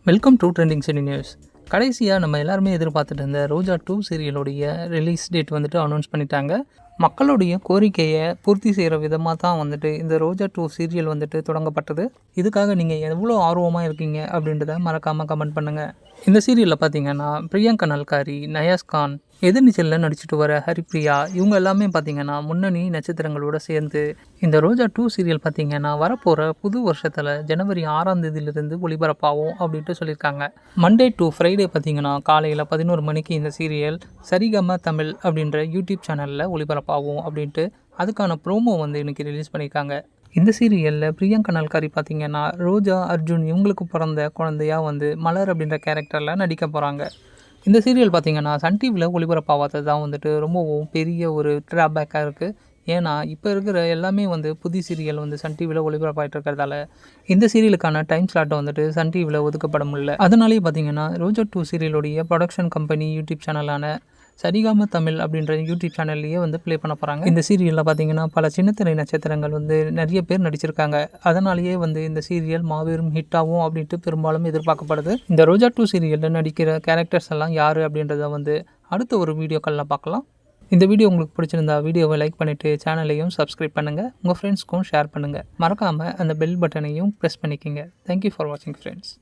Welcome to trending cine news. கடைசியாக நம்ம எல்லாருமே எதிர்பார்த்துட்டு இருந்த ரோஜா 2 சீரியலுடைய ரிலீஸ் டேட் வந்துட்டு அனௌன்ஸ் பண்ணிட்டாங்க. மக்களுடைய கோரிக்கையை பூர்த்தி செய்கிற விதமாக தான் வந்துட்டு இந்த ரோஜா 2 சீரியல் வந்துட்டு தொடங்கப்பட்டது. இதுக்காக நீங்கள் எவ்வளோ ஆர்வமாக இருக்கீங்க அப்படின்றத மறக்காமல் கமெண்ட் பண்ணுங்கள். இந்த சீரியலில் பார்த்தீங்கன்னா பிரியங்கா நல்காரி, நயாஸ் கான், எதிர்நீச்சலில் நடிச்சிட்டு வர ஹரிப்ரியா இவங்க எல்லாமே பார்த்தீங்கன்னா முன்னணி நட்சத்திரங்களோடு சேர்ந்து இந்த ரோஜா 2 சீரியல் பார்த்தீங்கன்னா வரப்போகிற புது வருஷத்தில் ஜனவரி 6ஆம் தேதியிலிருந்து ஒளிபரப்பாகும் அப்படின்ட்டு சொல்லியிருக்காங்க. மண்டே டு ஃப்ரைடே பார்த்தீங்கன்னா காலையில் 11 மணிக்கு இந்த சீரியல் சரிகம தமிழ் அப்படின்ற யூடியூப் சேனலில் ஒளிபரப்பாகும் அப்படின்ட்டு அதுக்கான ப்ரோமோ வந்து இன்றைக்கி ரிலீஸ் பண்ணியிருக்காங்க. இந்த சீரியலில் பிரியங்கா நல்காரி பார்த்தீங்கன்னா ரோஜா, அர்ஜுன் இவங்களுக்கு பிறந்த குழந்தையாக வந்து மலர் அப்படின்ற கேரக்டரில் நடிக்க போகிறாங்க. இந்த சீரியல் பார்த்தீங்கன்னா சன் டிவியில் ஒளிபரப்பாகாதது தான் வந்துட்டு ரொம்பவும் பெரிய ஒரு ட்ராபேக்காக இருக்குது. ஏன்னா இப்போ இருக்கிற எல்லாமே வந்து புதிய சீரியல் வந்து சன் டிவியில் ஒளிபரப்பாகிட்டு இருக்கிறதால இந்த சீரியலுக்கான டைம் ஸ்லாட்டை வந்துட்டு சன் டிவியில் ஒதுக்கப்பட முடியல. அதனாலேயே பார்த்தீங்கன்னா ரோஜா 2 சீரியலுடைய ப்ரொடக்ஷன் கம்பெனி யூடியூப் சேனலான சரிகம தமிழ் அப்படின்ற யூடியூப் சேனல்லையே வந்து ப்ளே பண்ண போகிறாங்க. இந்த சீரியலில் பார்த்தீங்கன்னா பல சின்னத்திரை நட்சத்திரங்கள் வந்து நிறைய பேர் நடிச்சிருக்காங்க. அதனாலேயே வந்து இந்த சீரியல் மாபெரும் ஹிட் ஆகும் அப்படின்ட்டு பெரும்பாலும் எதிர்பார்க்கப்படுது. இந்த ரோஜா 2 சீரியலில் நடிக்கிற கேரக்டர்ஸ் எல்லாம் யார் அப்படின்றத வந்து அடுத்த ஒரு வீடியோக்களில் பார்க்கலாம். இந்த வீடியோ உங்களுக்கு பிடிச்சிருந்தா வீடியோவை லைக் பண்ணிவிட்டு சேனலையும் சப்ஸ்கிரைப் பண்ணுங்கள். உங்கள் ஃப்ரெண்ட்ஸ்க்கும் ஷேர் பண்ணுங்கள். மறக்காமல் அந்த பெல் பட்டனையும் ப்ரெஸ் பண்ணிக்கோங்க. தேங்க்யூ ஃபார் வாட்சிங் ஃப்ரெண்ட்ஸ்.